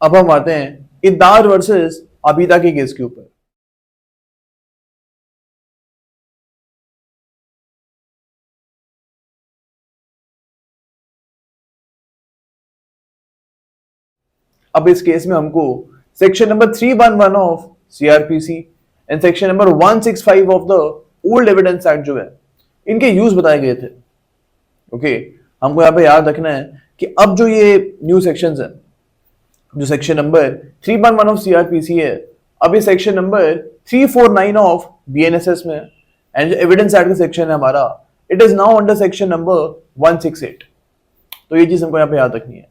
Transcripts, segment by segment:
अब हम आते हैं इद्दार वर्सेस आबिदा के केस के ऊपर। अब इस केस में हमको section number 311 of CrPC and section number 165 of the old evidence act जो है, इनके यूज बताए गए थे। ओके, हमको यहाँ पे याद रखना है कि अब जो ये न्यू सेक्शंस हैं, जो सेक्शन नंबर 311 ऑफ सीआरपीसी है, अब ये सेक्शन नंबर 349 ऑफ बीएनएसएस में, एंड जो एविडेंस एक्ट का सेक्शन है हमारा, it is now under section number 168। तो ये चीज हमको यहाँ पे याद रखनी है।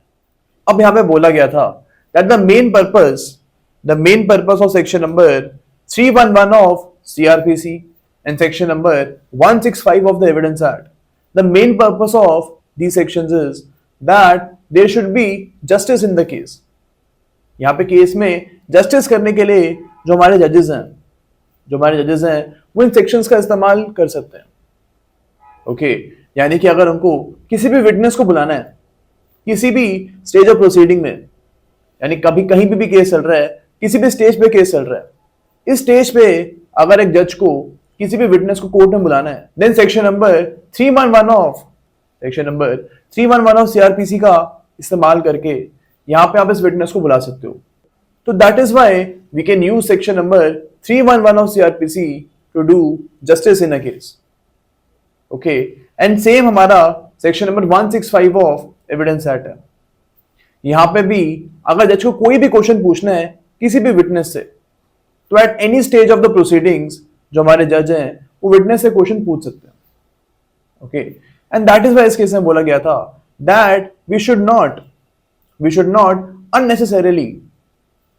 अब यहाँ पे बोला गया था that the main purpose of section number 311 of CRPC and section number 165 of the Evidence Act, the main purpose of these sections is that there should be justice in the case. यहाँ पे case में justice करने के लिए जो हमारे जजेस हैं वो इन सेक्शंस का इस्तेमाल कर सकते हैं। ओके, यानी कि अगर हमको किसी भी विटनेस को बुलाना है किसी भी स्टेज ऑफ प्रोसीडिंग में, यानी कभी कहीं भी केस चल रहा है, किसी भी स्टेज पे केस चल रहा है, इस स्टेज पे अगर एक जज को किसी भी विटनेस को कोर्ट में बुलाना है, then section number 311 of CrPC का इस्तेमाल करके यहां पे आप इस विटनेस को बुला सकते हो। तो that is why we can use section number 311 of CrPC to do justice in a case. Okay, and same हमारा section number 165 of evidence act है। यहां पे भी अगर जज को कोई भी क्वेश्चन पूछना है किसी भी विटनेस से, तो eight any stage of the proceedings जो हमारे जज हैं वो विटनेस से क्वेश्चन पूछ सकते हैं। Okay, and that is why इस केस में बोला गया था that we should not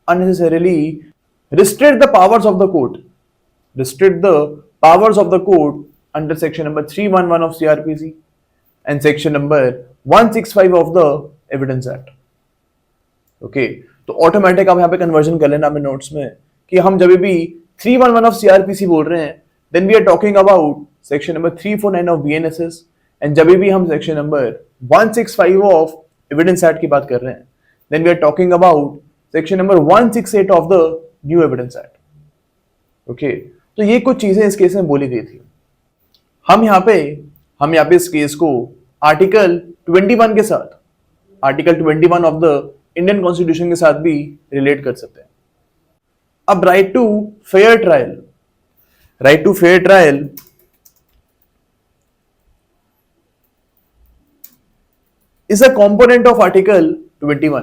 unnecessarily restrict the powers of the court under section number 311 of CRPC and section number 165 of the Evidence Act. Okay, तो automatic आप यहाँ पे conversion कर लेना अपने नोट्स में कि हम जब भी 311 ऑफ सीआरपीसी बोल रहे हैं, then we are talking about section number 349 of BNSS, and जब भी हम section number 165 of evidence act की बात कर रहे हैं, then we are talking about section number 168 of the new evidence act. Okay, तो ये कुछ चीजें इस केस में बोली गई थी। हम यहाँ पे इस केस को आर्टिकल 21 के साथ, article 21 of the Indian constitution के साथ भी रिलेट कर सकते हैं। अब right to fair trial is a component of article 21।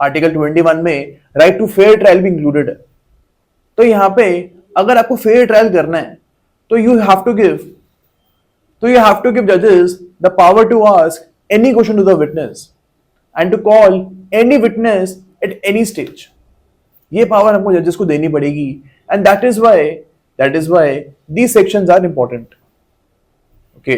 Article 21 में राइट टू फेयर ट्रायल भी इंक्लूडेड है। तो यहां पे अगर आपको फेयर ट्रायल करना है तो यू हैव टू गिव जजेस the power to ask any question to the witness and to call any witness at any stage. ये पावर हमको जजेस को देनी पड़ेगी, and that is why these sections are important. Okay,